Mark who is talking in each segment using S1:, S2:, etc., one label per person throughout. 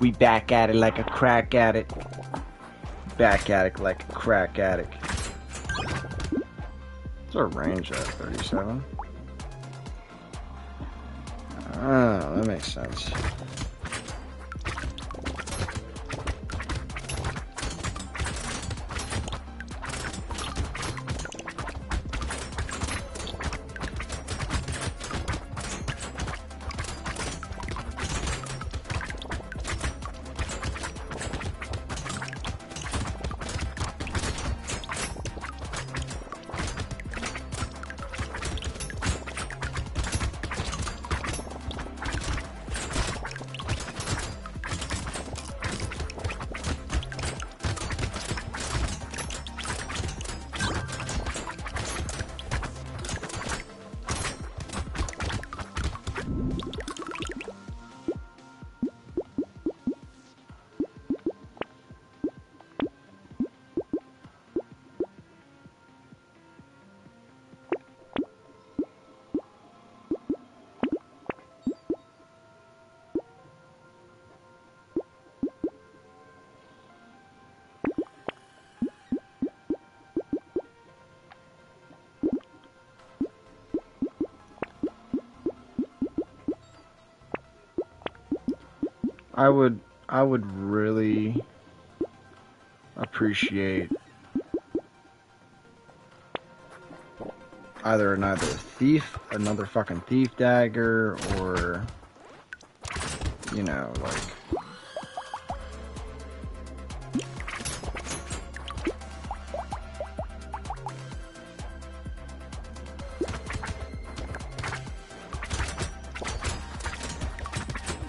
S1: We back at it like a crack addict. Back at it like a crack addict. What's our range at? 37? Oh, that makes sense. I would really appreciate either another fucking thief dagger, or, you know, like,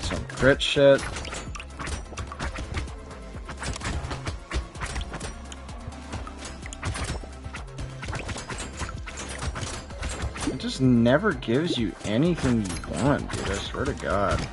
S1: some crit shit. It just never gives you anything you want, dude. I swear to God.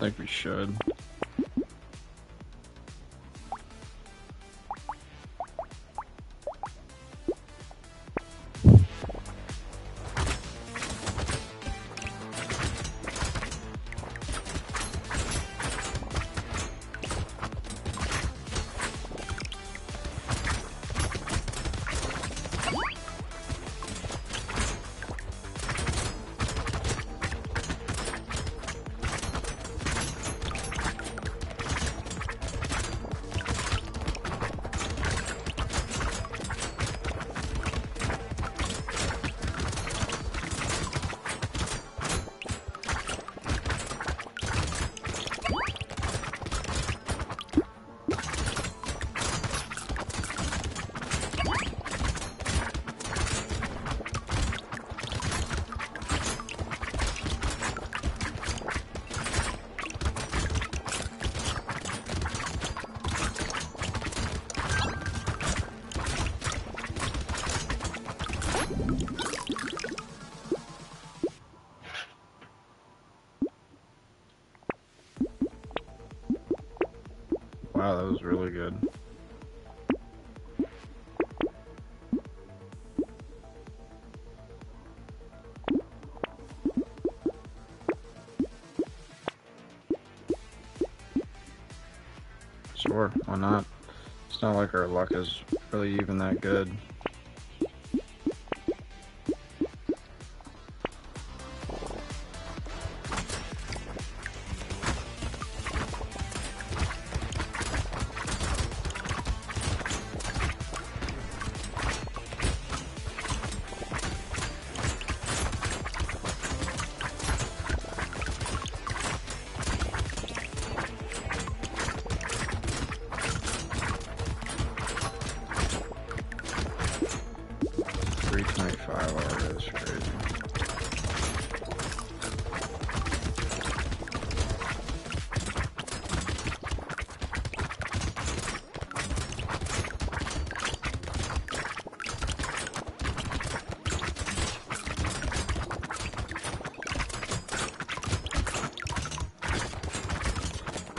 S1: think we should. Wow, that was really good. Sure, why not? It's not like our luck is really even that good.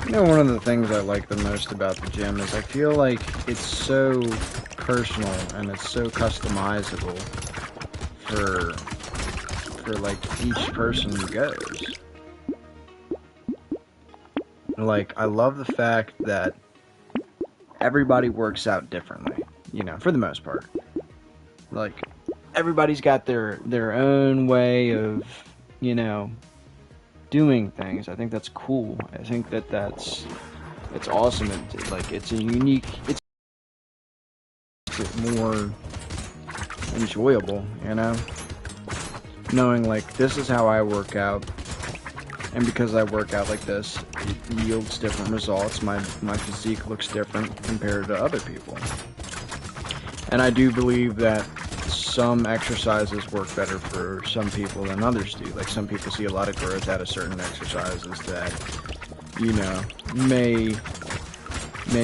S1: You know, one of the things I like the most about the gym is I feel like it's so personal and it's so customizable for like each person who goes. Like, I love the fact that everybody works out differently, you know, for the most part. Like, everybody's got their own way of, you know, doing things. I think that's cool. I think that's awesome. It's a unique, it's more enjoyable, you know, knowing like this is how I work out, and because I work out like this, it yields different results. My physique looks different compared to other people, and I do believe that some exercises work better for some people than others do. Like, some people see a lot of growth out of certain exercises that, you know, may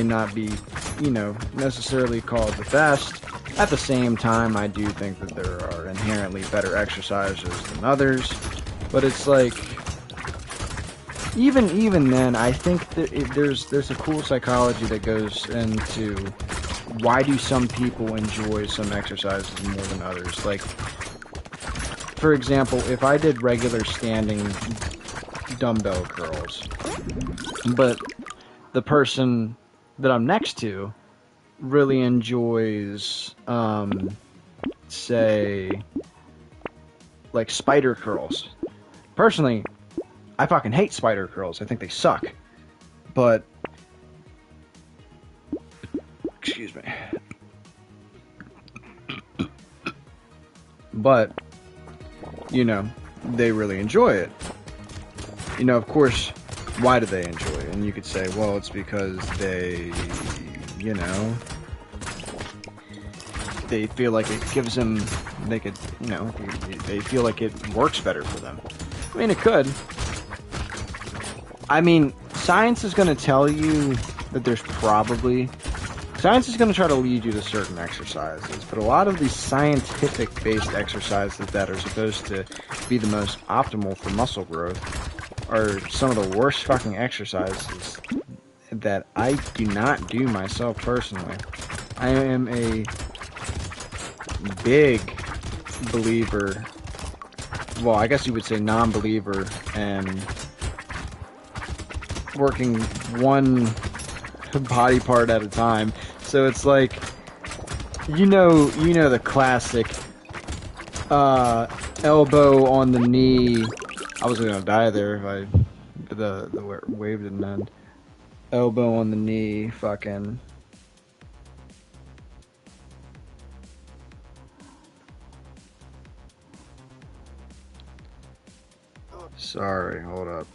S1: not be, you know, necessarily called the best. At the same time, I do think that there are inherently better exercises than others. But it's like, even then, I think that there's a cool psychology that goes into why do some people enjoy some exercises more than others. Like, for example, if I did regular standing dumbbell curls, but the person that I'm next to really enjoys, say, like spider curls. Personally, I fucking hate spider curls. I think they suck. But, excuse me. But, you know, they really enjoy it. You know, of course, why do they enjoy it? And you could say, well, it's because they, you know, they feel like it gives them, they could, you know, they feel like it works better for them. I mean, it could. I mean, science is going to tell you that there's probably, science is going to try to lead you to certain exercises, but a lot of these scientific-based exercises that are supposed to be the most optimal for muscle growth are some of the worst fucking exercises that I do not do myself personally. I am a big believer, well, I guess you would say non-believer, and working one body part at a time. So it's like, you know the classic elbow on the knee. I was gonna die there if the wave didn't end. Elbow on the knee, fucking. Sorry, hold up.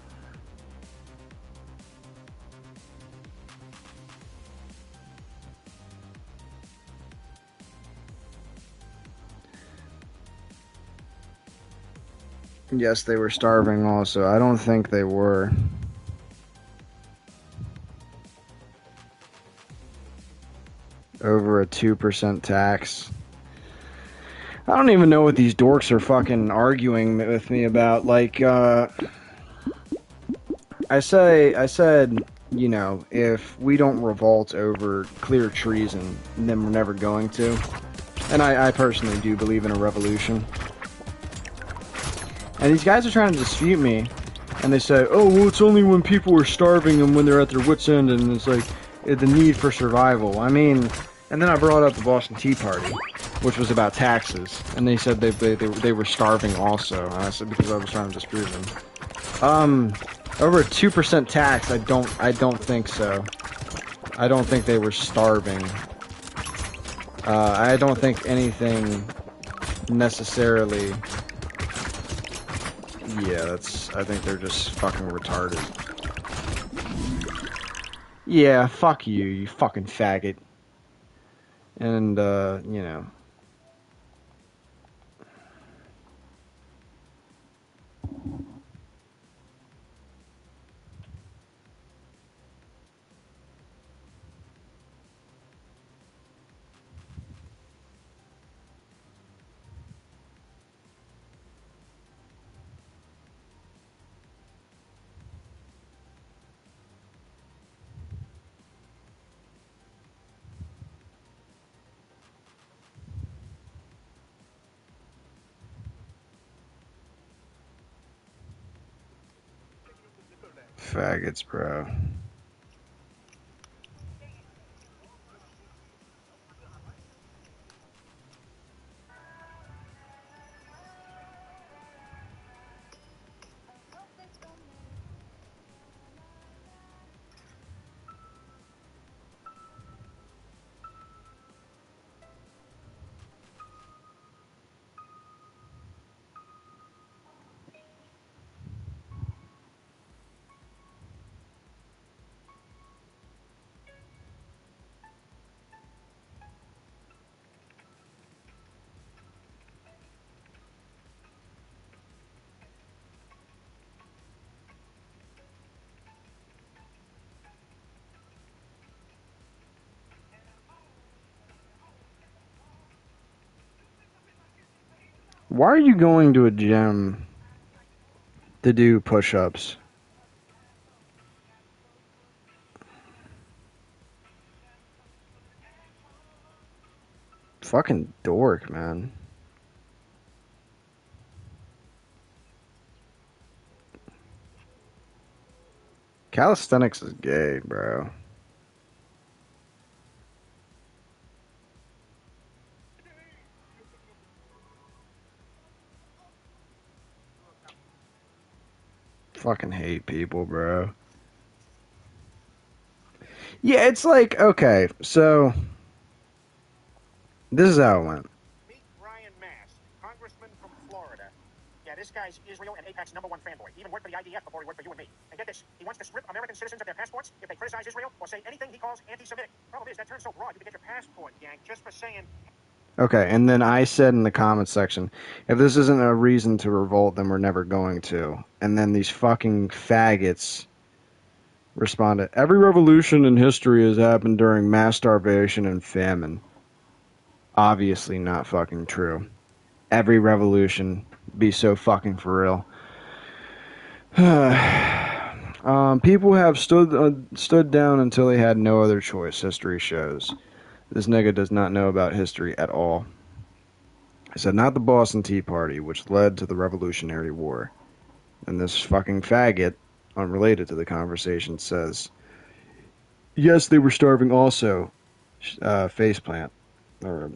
S1: Yes, they were starving also. I don't think they were. Over a 2% tax. I don't even know what these dorks are fucking arguing with me about. Like, I said, you know, if we don't revolt over clear treason, then we're never going to. And I personally do believe in a revolution. And these guys are trying to dispute me. And they say, oh, well, it's only when people are starving and when they're at their wits' end, and it's like the need for survival. I mean, and then I brought up the Boston Tea Party, which was about taxes. And they said they were starving also. And I said, because I was trying to dispute them. Over a 2% tax, I don't think so. I don't think they were starving. I don't think anything necessarily. Yeah, I think they're just fucking retarded. Yeah, fuck you, you fucking faggot. And, you know. Faggots, bro. Why are you going to a gym to do push-ups? Fucking dork, man. Calisthenics is gay, bro. Fucking hate people, bro. Yeah, it's like, okay, so this is how it went.
S2: Meet Ryan Mass, congressman from Florida. Yeah, this guy's Israel and AIPAC's #1 fanboy. He even worked for the IDF before he worked for you and me. And get this, he wants to strip American citizens of their passports if they criticize Israel or say anything he calls anti-Semitic. Problem is, that term's so broad, you could get your passport yanked just for saying...
S1: Okay, and then I said in the comments section, if this isn't a reason to revolt, then we're never going to. And then these fucking faggots responded, every revolution in history has happened during mass starvation and famine. Obviously not fucking true. Every revolution, be so fucking for real. People have stood down until they had no other choice, history shows. This nigga does not know about history at all. He said, not the Boston Tea Party, which led to the Revolutionary War. And this fucking faggot, unrelated to the conversation, says, yes, they were starving also. Faceplant. Or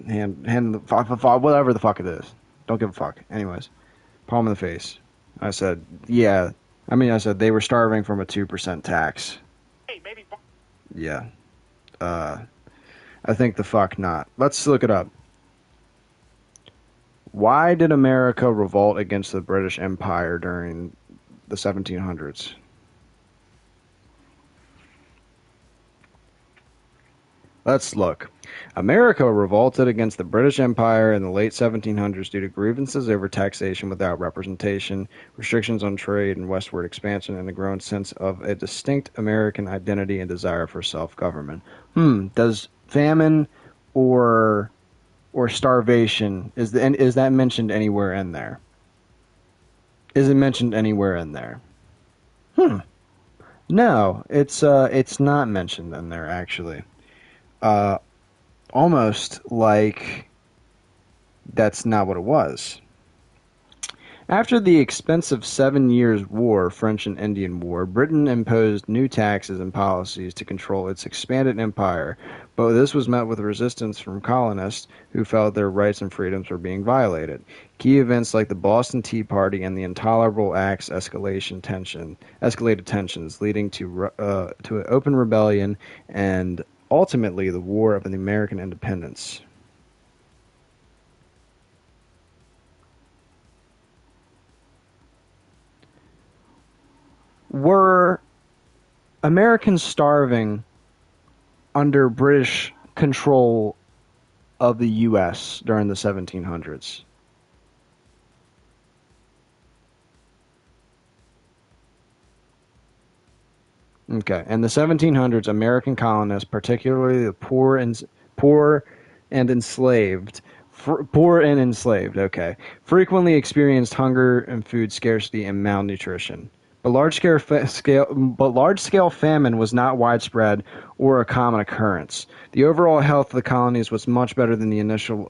S1: whatever the fuck it is. Don't give a fuck. Anyways, palm in the face. I said, yeah. I said they were starving from a 2% tax.
S2: Hey, maybe.
S1: Yeah. I think the fuck not. Let's look it up. Why did America revolt against the British Empire during the 1700s? Let's look. America revolted against the British Empire in the late 1700s due to grievances over taxation without representation, restrictions on trade and westward expansion, and a growing sense of a distinct American identity and desire for self-government. Does famine or starvation, is that mentioned anywhere in there? Is it mentioned anywhere in there? No, it's not mentioned in there actually. Almost like that's not what it was. After the expensive 7 Years' War, French and Indian War, Britain imposed new taxes and policies to control its expanded empire, but this was met with resistance from colonists who felt their rights and freedoms were being violated. Key events like the Boston Tea Party and the Intolerable Acts escalated tensions, leading to an open rebellion and ultimately the War of the American Independence. Were Americans starving under British control of the U.S. during the 1700s? Okay, in the 1700s, American colonists, particularly the poor and enslaved, okay, frequently experienced hunger and food scarcity and malnutrition. But large-scale famine was not widespread or a common occurrence. The overall health of the colonies was much better than the initial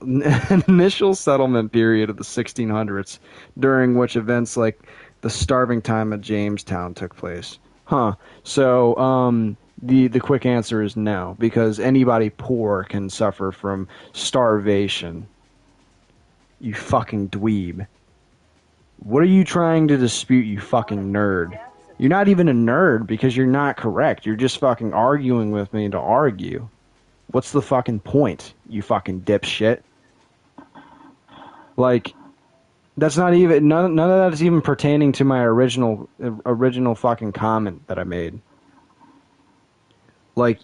S1: settlement period of the 1600s, during which events like the starving time at Jamestown took place. So, the quick answer is no, because anybody poor can suffer from starvation. You fucking dweeb. What are you trying to dispute, you fucking nerd? You're not even a nerd because you're not correct. You're just fucking arguing with me to argue. What's the fucking point, you fucking dipshit? Like, that's not even none of that is even pertaining to my original fucking comment that I made. Like,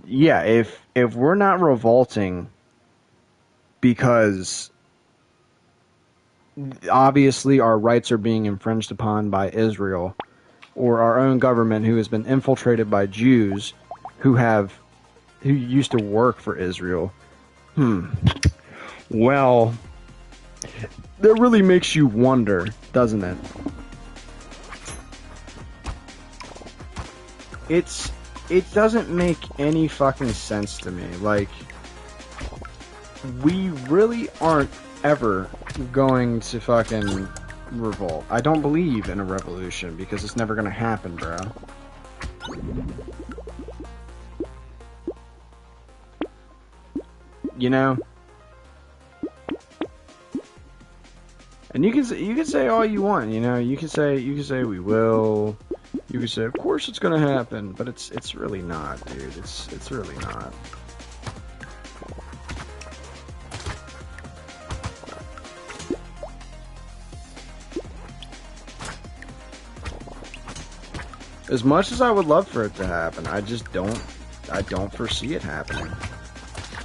S1: yeah, if we're not revolting because obviously our rights are being infringed upon by Israel or our own government who has been infiltrated by Jews who used to work for Israel. Well, that really makes you wonder, doesn't it? It doesn't make any fucking sense to me. Like, we really aren't ever going to fucking revolt. I don't believe in a revolution because it's never gonna happen, bro. You know? And you can say all you want, you know. You can say we will. You can say, of course it's gonna happen, but it's really not, dude. It's really not. As much as I would love for it to happen, I don't foresee it happening.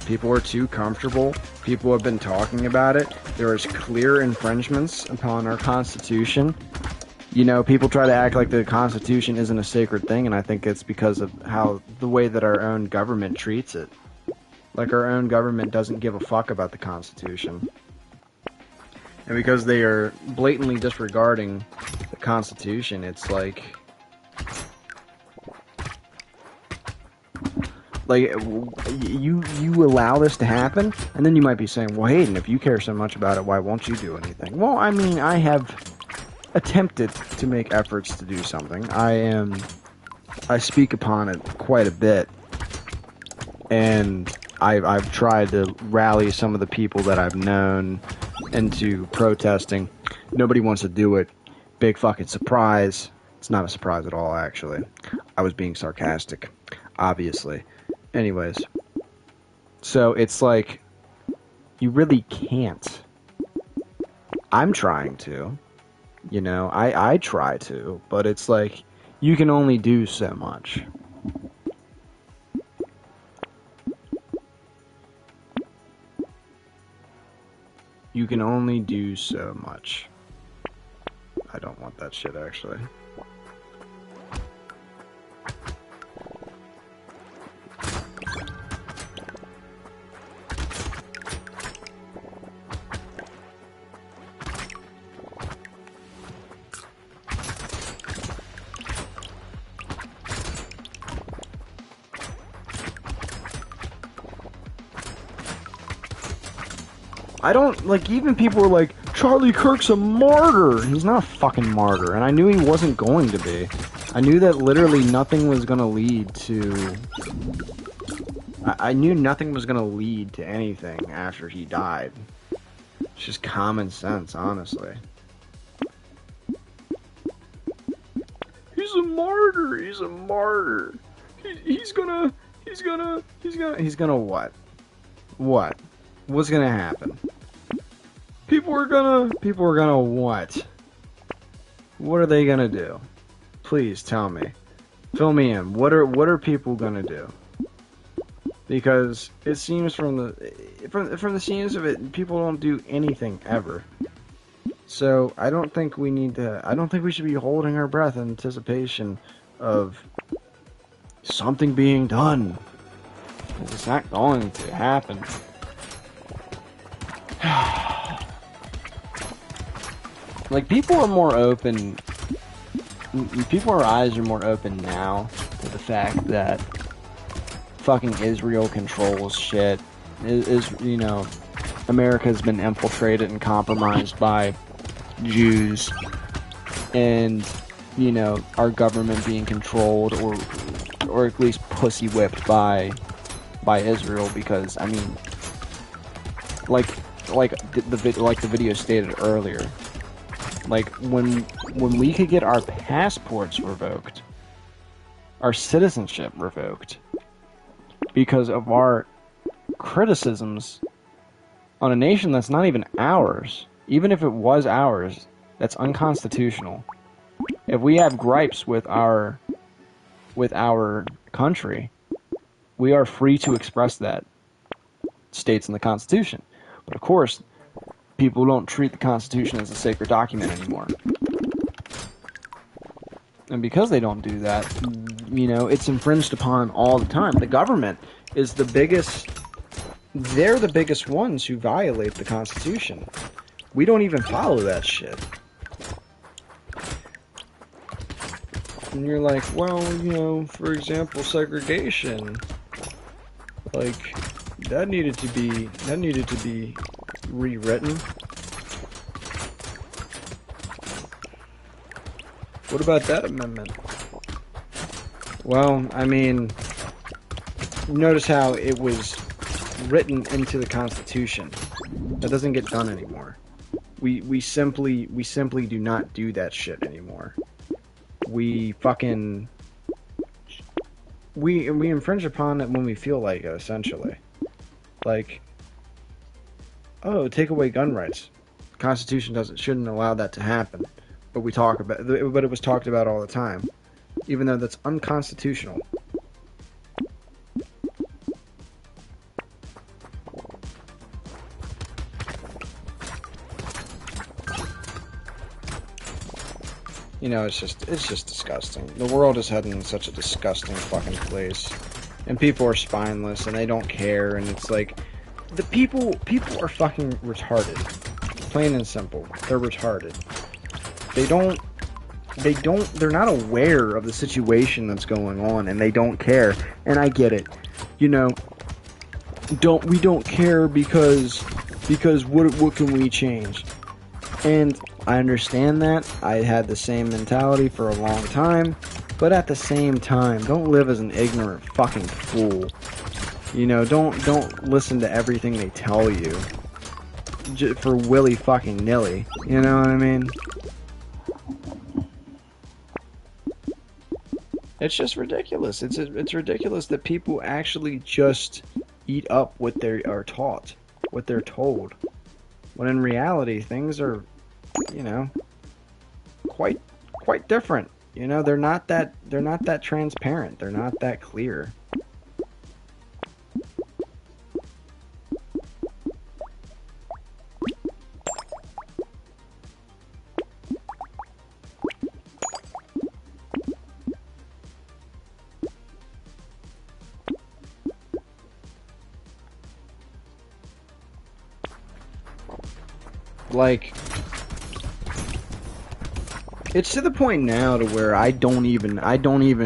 S1: People are too comfortable. People have been talking about it. There is clear infringements upon our Constitution. You know, people try to act like the Constitution isn't a sacred thing, and I think it's because of the way that our own government treats it. Like, our own government doesn't give a fuck about the Constitution. And because they are blatantly disregarding the Constitution, it's like you allow this to happen, and then you might be saying, well, Hayden, if you care so much about it, why won't you do anything? Well, I mean, I have attempted to make efforts to do something. I speak upon it quite a bit, and I've tried to rally some of the people that I've known into protesting. Nobody wants to do it. Big fucking surprise. It's not a surprise at all, actually. I was being sarcastic, obviously. Anyways, so it's like, you really can't. I'm trying to, you know, I try to, but it's like, you can only do so much. You can only do so much. I don't want that shit, actually. I don't, like, even people were like, Charlie Kirk's a martyr! He's not a fucking martyr, and I knew he wasn't going to be. I knew that literally nothing was gonna lead to... I knew nothing was gonna lead to anything after he died. It's just common sense, honestly. He's a martyr! He's a martyr! He's gonna what? What? What's gonna happen? People are gonna what? What are they gonna do? Please tell me. Fill me in. What are people gonna do? Because it seems from the scenes of it, people don't do anything ever. So I don't think we should be holding our breath in anticipation of something being done. It's not going to happen. Like, people are more open. People's eyes are more open now to the fact that fucking Israel controls shit. You know, America's been infiltrated and compromised by Jews, and you know, our government being controlled or at least pussy whipped by Israel. Because I mean, like the video stated earlier. Like, when we could get our passports revoked, our citizenship revoked, because of our criticisms on a nation that's not even ours. Even if it was ours, that's unconstitutional. If we have gripes with our country, we are free to express that. States in the Constitution. But of course, people don't treat the Constitution as a sacred document anymore. And because they don't do that, you know, it's infringed upon all the time. The government is the biggest... They're the biggest ones who violate the Constitution. We don't even follow that shit. And you're like, well, you know, for example, segregation. Like, that needed to be rewritten. What about that amendment? Well, I mean, notice how it was written into the Constitution. That doesn't get done anymore. We simply do not do that shit anymore. We infringe upon it when we feel like it, essentially. Like, oh, take away gun rights. The Constitution shouldn't allow that to happen. But it was talked about all the time. Even though that's unconstitutional. You know, it's just disgusting. The world is heading in such a disgusting fucking place. And people are spineless and they don't care, and it's like, the people are fucking retarded. Plain and simple. They're retarded. They're not aware of the situation that's going on, and they don't care. And I get it. You know, we don't care because what can we change? And I understand that. I had the same mentality for a long time, but at the same time, don't live as an ignorant fucking fool. You know, don't listen to everything they tell you for willy fucking nilly. You know what I mean? It's just ridiculous. It's ridiculous that people actually just eat up what they are taught, what they're told. When in reality, things are, you know, quite different. You know, they're not that transparent. They're not that clear. Like, it's to the point now to where I don't even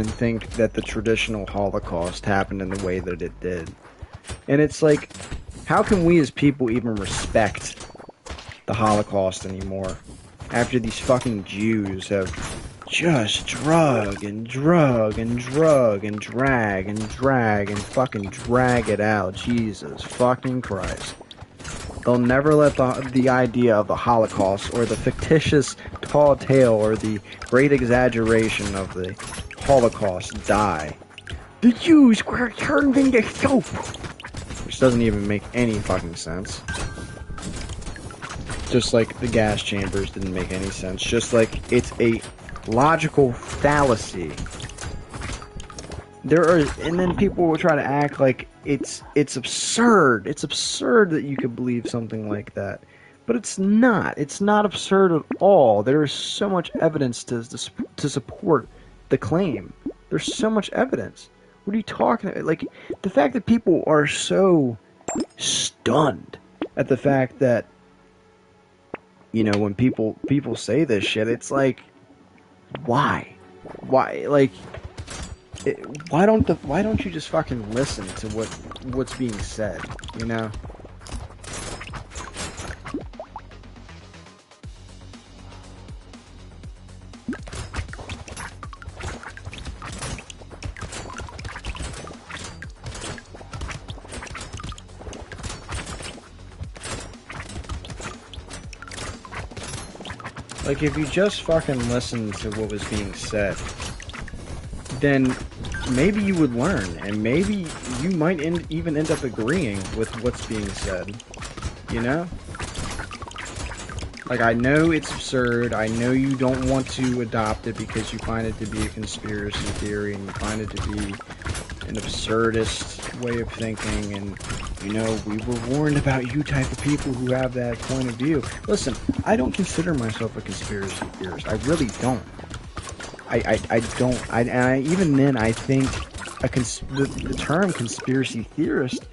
S1: think that the traditional Holocaust happened in the way that it did. And it's like, how can we as people even respect the Holocaust anymore after these fucking Jews have just drag and drag and fucking drag it out? Jesus fucking Christ. They'll never let the idea of the Holocaust or the fictitious tall tale or the great exaggeration of the Holocaust die. The Jews were turned into soap! Which doesn't even make any fucking sense. Just like the gas chambers didn't make any sense. Just like it's a logical fallacy. And then people will try to act like it's absurd. It's absurd that you could believe something like that. But it's not. It's not absurd at all. There is so much evidence to support the claim. There's so much evidence. What are you talking about? Like, the fact that people are so stunned at the fact that, you know, when people say this shit, it's like, why? Why? Like, why don't you just fucking listen to what's being said, you know? Like, if you just fucking listened to what was being said, then maybe you would learn, and maybe you might even end up agreeing with what's being said, you know? Like, I know it's absurd, I know you don't want to adopt it because you find it to be a conspiracy theory, and you find it to be an absurdist way of thinking, and, you know, we were warned about you type of people who have that point of view. Listen, I don't consider myself a conspiracy theorist, I really don't. I don't. Even then, I think the term conspiracy theorist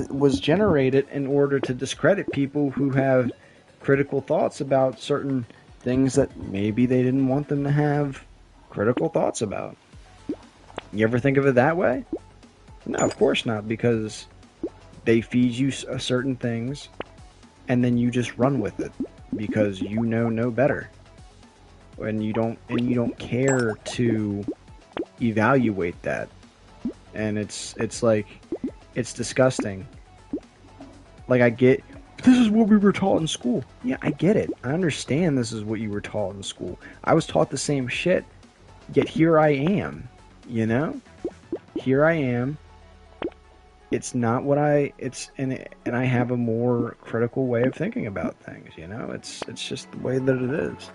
S1: was generated in order to discredit people who have critical thoughts about certain things that maybe they didn't want them to have critical thoughts about. You ever think of it that way? No, of course not, because they feed you certain things, and then you just run with it because you know no better. And you don't care to evaluate that, and it's like, it's disgusting. Like, I get, this is what we were taught in school. Yeah, I get it. I understand this is what you were taught in school. I was taught the same shit, yet here I am. You know, here I am. It's not what and I have a more critical way of thinking about things. You know, it's just the way that it is.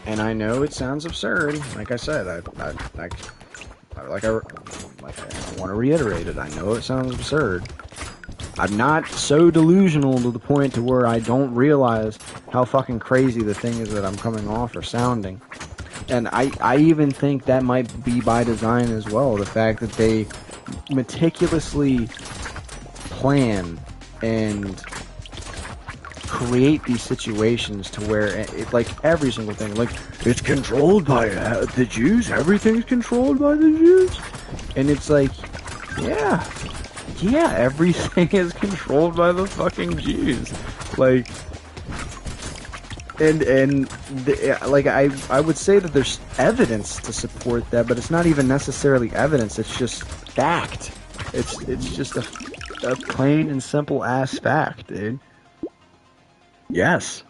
S1: And I know it sounds absurd. Like I said, I want to reiterate it. I know it sounds absurd. I'm not so delusional to the point to where I don't realize how fucking crazy the thing is that I'm coming off or sounding. And I even think that might be by design as well. The fact that they meticulously plan and create these situations to where like every single thing, like it's controlled by the Jews. Everything's controlled by the Jews, and it's like, yeah, everything is controlled by the fucking Jews. Like, like I would say that there's evidence to support that, but it's not even necessarily evidence. It's just fact. It's just a plain and simple ass fact, dude. Yes.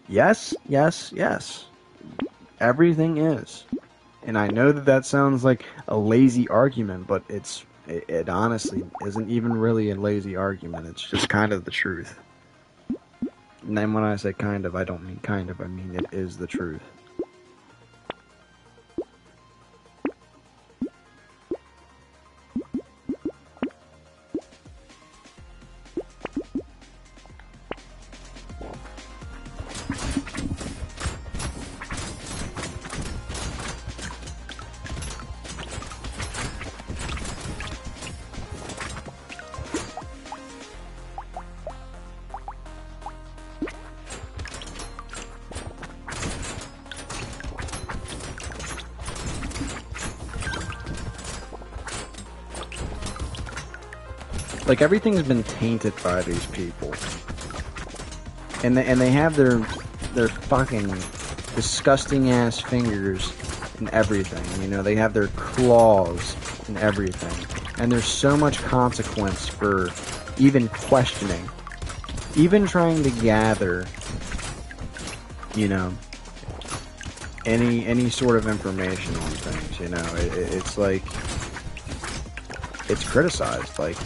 S1: Yes, yes, yes. Everything is. And I know that that sounds like a lazy argument, but it honestly isn't even really a lazy argument. It's just kind of the truth. And then when I say kind of, I don't mean kind of, I mean it is the truth. Like, everything's been tainted by these people. And they have their fucking disgusting ass fingers in everything. You know, they have their claws in everything. And there's so much consequence for even questioning. Even trying to gather, you know, any sort of information on things, you know. It's like, it's criticized. Like,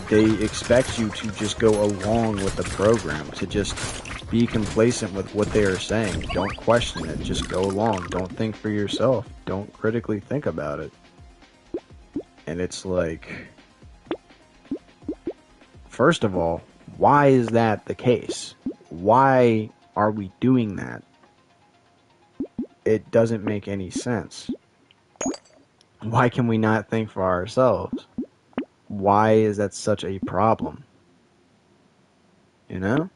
S1: they expect you to just go along with the program, to just be complacent with what they are saying. Don't question it. Just go along. Don't think for yourself. Don't critically think about it. And it's like, first of all, why is that the case? Why are we doing that? It doesn't make any sense. Why can we not think for ourselves? Why is that such a problem? You know?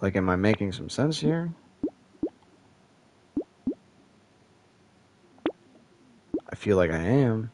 S1: Like, am I making some sense here? I feel like I am.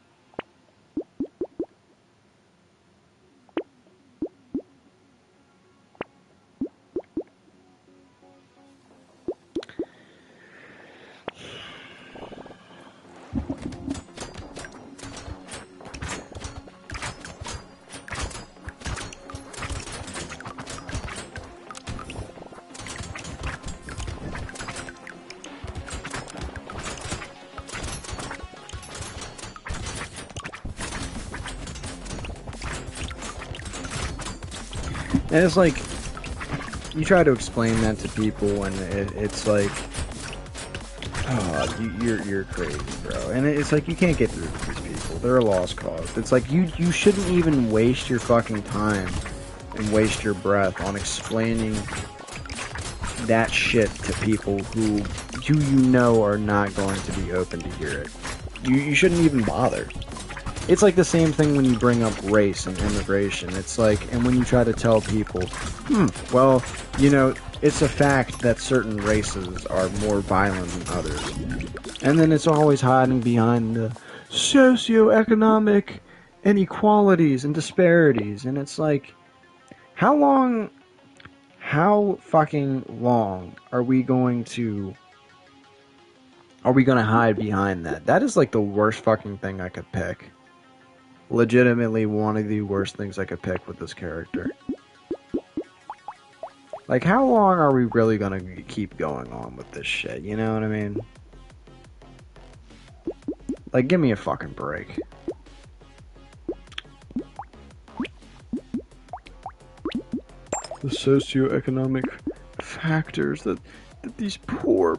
S1: And it's like, you try to explain that to people, and it's like, oh, you're crazy, bro. And it's like, you can't get through to these people. They're a lost cause. It's like, you shouldn't even waste your fucking time and waste your breath on explaining that shit to people who you know are not going to be open to hear it. You shouldn't even bother. It's like the same thing when you bring up race and immigration. It's like, and when you try to tell people, well, you know, it's a fact that certain races are more violent than others. And then it's always hiding behind the socioeconomic inequalities and disparities. And it's like, how fucking long are we going to hide behind that? That is like the worst fucking thing I could pick. Legitimately one of the worst things I could pick with this character. Like, how long are we really gonna keep going on with this shit? You know what I mean? Like, give me a fucking break. The socioeconomic factors that these poor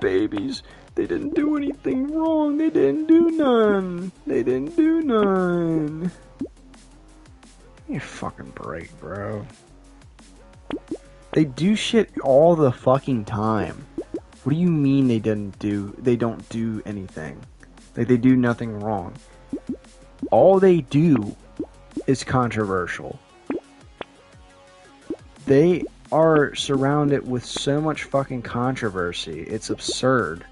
S1: babies, they didn't do anything wrong. They didn't do none. Give me a fucking break, bro. They do shit all the fucking time What do you mean they don't do anything? Like, they do nothing wrong. All they do is controversial. They are surrounded with so much fucking controversy. It's absurd.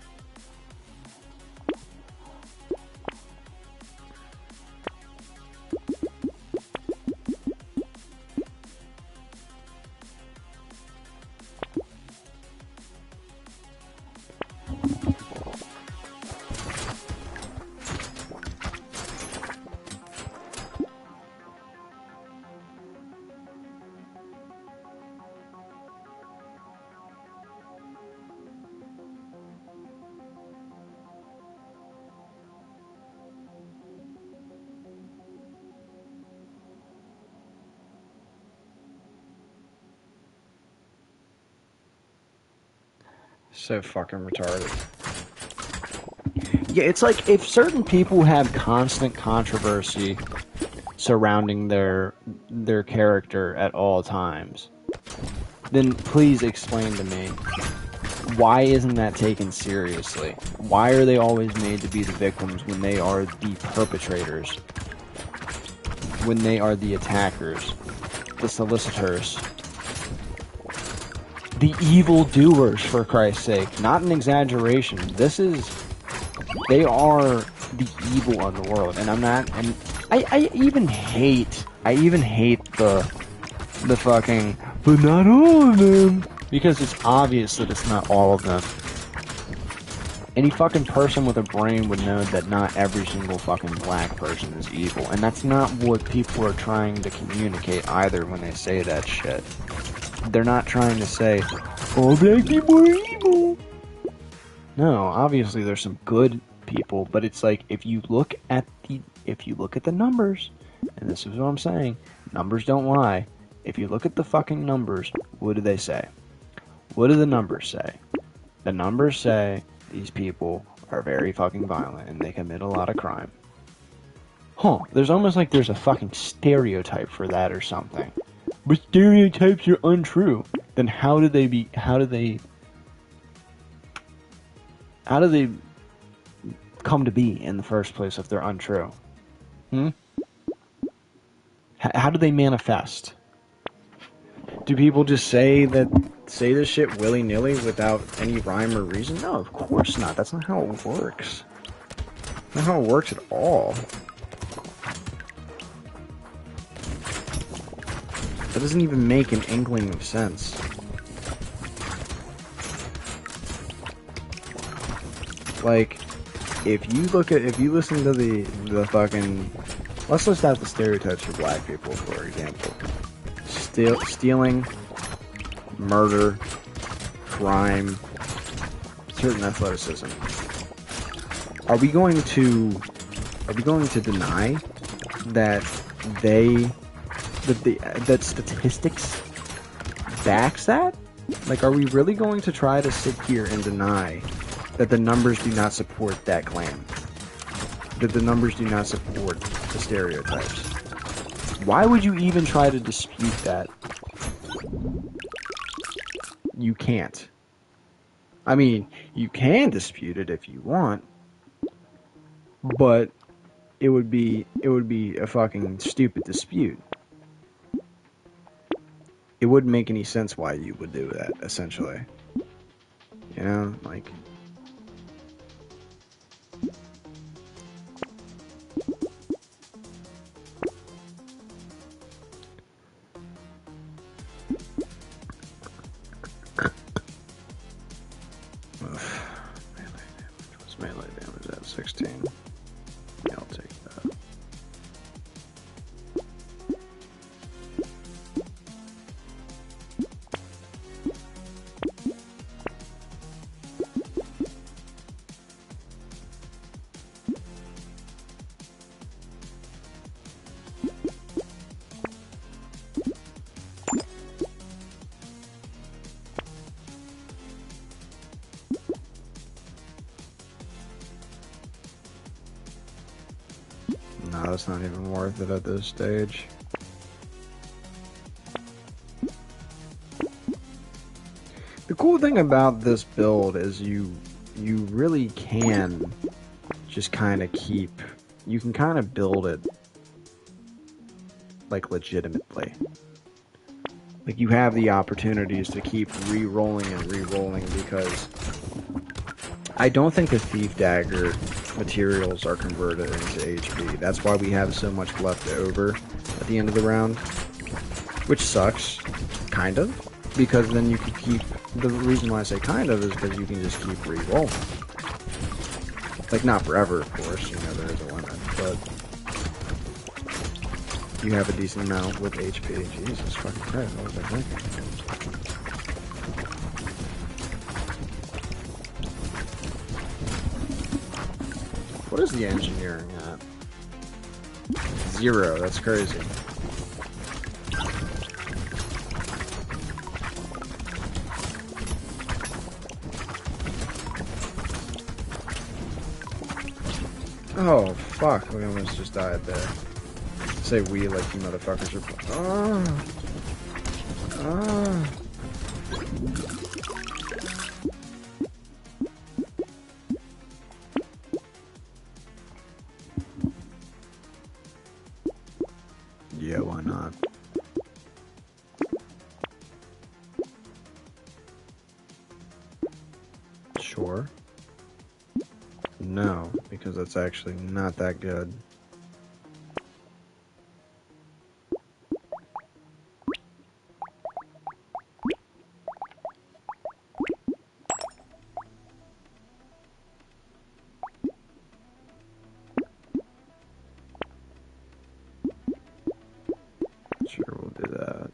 S1: So fucking retarded. Yeah, it's like if certain people have constant controversy surrounding their character at all times, then please explain to me, why isn't that taken seriously? Why are they always made to be the victims when they are the perpetrators? When they are the attackers, the solicitors, the evil doers, for Christ's sake. Not an exaggeration. They are the evil of the world, and I'm not. And I even hate the fucking, but not all of them, because it's obvious that it's not all of them. Any fucking person with a brain would know that not every single fucking black person is evil, and that's not what people are trying to communicate either when they say that shit. They're not trying to say, all black people are evil. No, obviously there's some good people, but it's like, if you look at the numbers, and this is what I'm saying, numbers don't lie. If you look at the fucking numbers, what do they say? What do the numbers say? The numbers say these people are very fucking violent and they commit a lot of crime. Huh, there's almost like there's a fucking stereotype for that or something. But stereotypes are untrue. Then how do they come to be in the first place if they're untrue? How do they manifest? Do people just say this shit willy-nilly without any rhyme or reason? No, of course not. That's not how it works. That's not how it works at all. That doesn't even make an inkling of sense. Like, if you listen to the fucking, let's list out the stereotypes for black people, for example. Stealing, murder, crime, certain athleticism. Are we going to deny that that statistics backs that? Like, are we really going to try to sit here and deny that the numbers do not support that claim? That the numbers do not support the stereotypes? Why would you even try to dispute that? You can't. I mean, you can dispute it if you want, but it would be a fucking stupid dispute. It wouldn't make any sense why you would do that, essentially. You know, like... What's melee damage at? 16. Yeah, I'll take that. No, that's not even worth it at this stage. The cool thing about this build is you really can just kind of you can kind of build it like legitimately. Like you have the opportunities to keep re-rolling and re-rolling because I don't think the Thief Dagger materials are converted into HP. That's why we have so much left over at the end of the round, which sucks, kind of, because then you can keep, the reason why I say kind of is because you can just keep re-rolling. Like, not forever, of course, you know, there is a limit, but you have a decent amount with HP. Jesus fucking Christ, what was I thinking? What is the engineering at? 0, that's crazy. Oh, fuck, we almost just died there. Say we like you motherfuckers are... Yeah, why not? Sure. No, because that's actually not that good. Sure, we'll do that.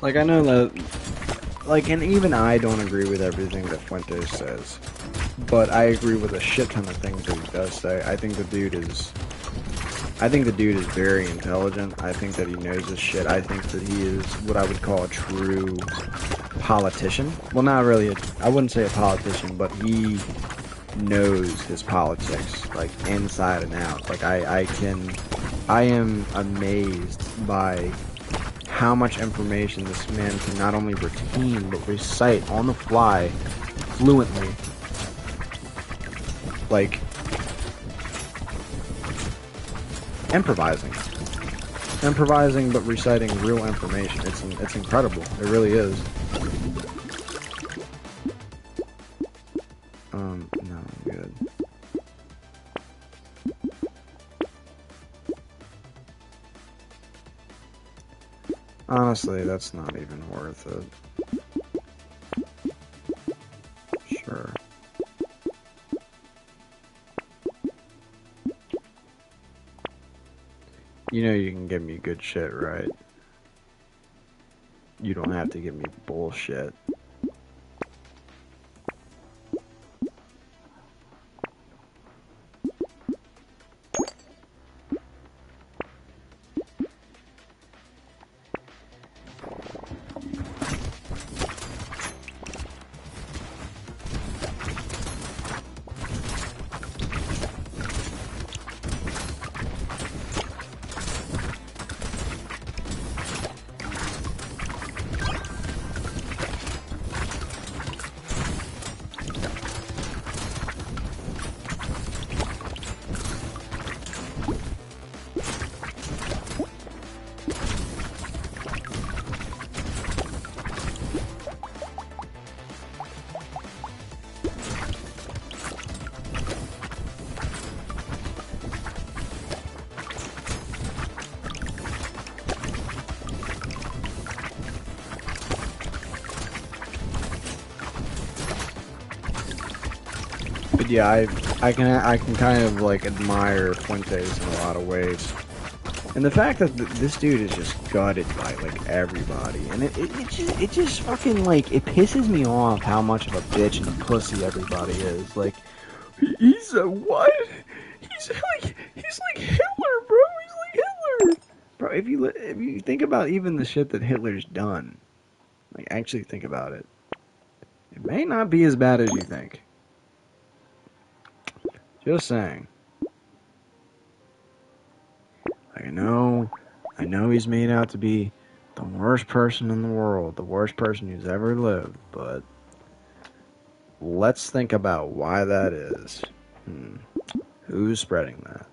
S1: Like, I know that, like, and even I don't agree with everything that Fuentes says, but I agree with a shit ton of things that he does say. I think the dude is very intelligent. I think that he knows his shit. I think that he is what I would call a true politician. Well, not really, I wouldn't say a politician, but he knows his politics, like, inside and out. Like, I am amazed by how much information this man can not only retain, but recite on the fly, fluently. Like, improvising, but reciting real information. It's incredible. It really is. No, I'm good. Honestly, that's not even worth it. Sure. You know you can give me good shit, right? You don't have to give me bullshit. But yeah, I can kind of like admire Fuentes in a lot of ways, and the fact that this dude is just gutted by like everybody, and it just fucking like it pisses me off how much of a bitch and a pussy everybody is. Like he's a what? He's like Hitler, bro. He's like Hitler, bro. If you think about even the shit that Hitler's done, Like, actually think about it. It may not be as bad as you think. Just saying. Like, I know he's made out to be the worst person in the world, the worst person who's ever lived, but let's think about why that is. Who's spreading that?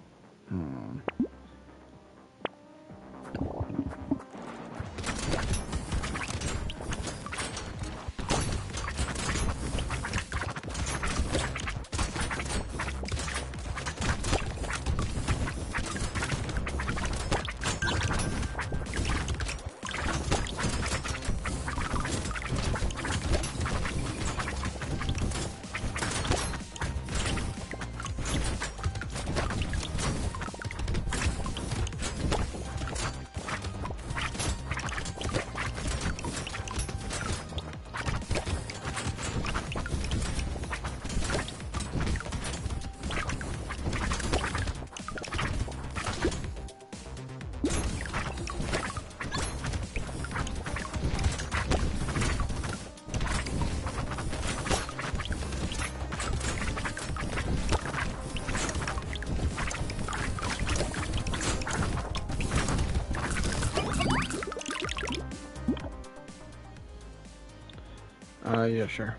S1: Yeah, sure.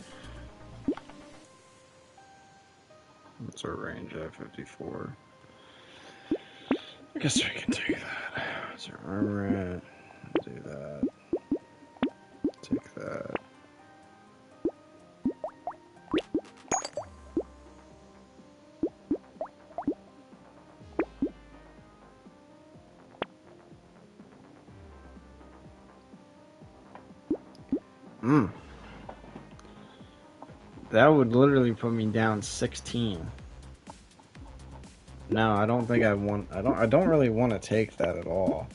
S1: What's our range at 54? I guess we can take that. What's our armor at? Do that. Take that. That would literally put me down 16. No, I don't think I want. I don't really want to take that at all.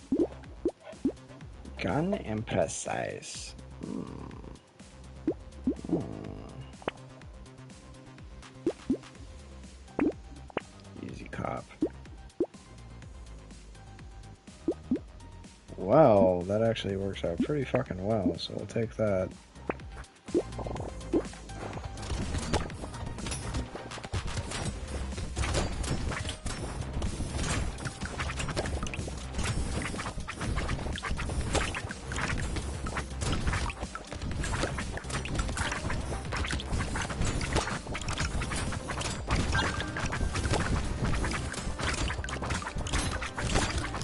S1: Gun and precise. Easy cop. Well, that actually works out pretty fucking well, so we'll take that.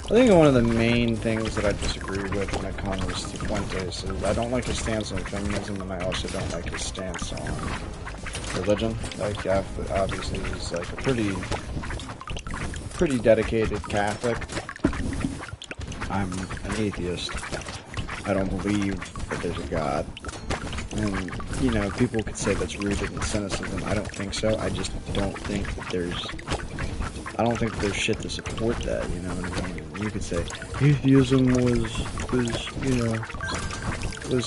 S1: I think one of the main things that I disagree with when it comes to Fuentes is I don't like his stance on feminism, and I also don't like his stance on religion. Like, obviously he's like a pretty dedicated Catholic. I'm an atheist. I don't believe that there's a God. And, you know, people could say that's rooted in cynicism. I don't think so. I just don't think that there's shit to support that, you know what I mean? You could say atheism was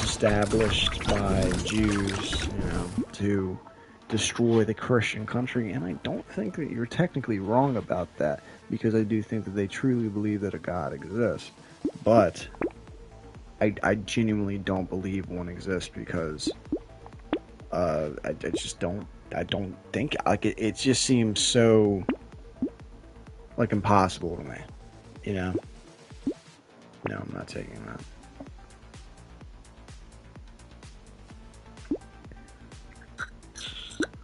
S1: established by Jews, you know, to destroy the Christian country, and I don't think that you're technically wrong about that, because I do think that they truly believe that a God exists. But I genuinely don't believe one exists, because I don't think, like, it just seems so, like, impossible to me, you know? No, I'm not taking that.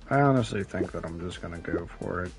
S1: I honestly think that I'm just gonna go for it.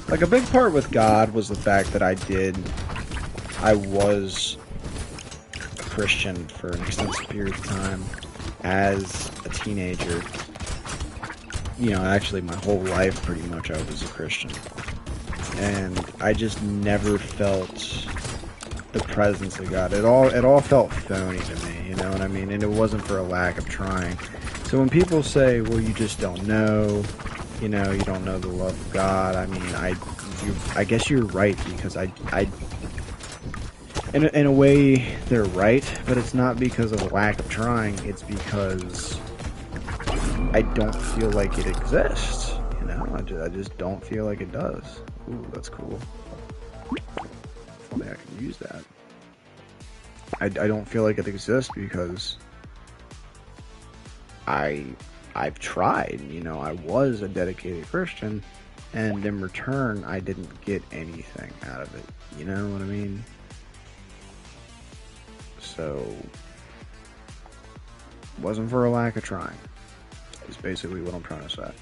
S1: Like, a big part with God was the fact that I did I was a Christian for an extensive period of time as a teenager. You know, actually my whole life pretty much I was a Christian. And I just never felt the presence of God. It all felt phony to me, you know what I mean? And it wasn't for a lack of trying. So when people say, well, you just don't know, you know, you don't know the love of God, I mean, I guess you're right, because in a way, they're right, but it's not because of a lack of trying, it's because I don't feel like it exists, you know? I just don't feel like it does. Ooh, that's cool. If only I can use that. I don't feel like it exists because I've tried, you know, I was a dedicated Christian, and in return, I didn't get anything out of it, you know what I mean? So, wasn't for a lack of trying, is basically what I'm trying to say.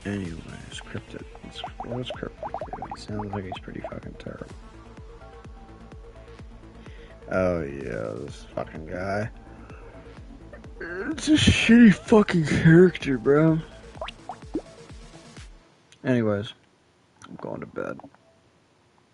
S1: Anyways, Cryptid. What's Cryptid do? He sounds like he's pretty fucking terrible. Oh yeah, this fucking guy. It's a shitty fucking character, bro. Anyways, I'm going to bed.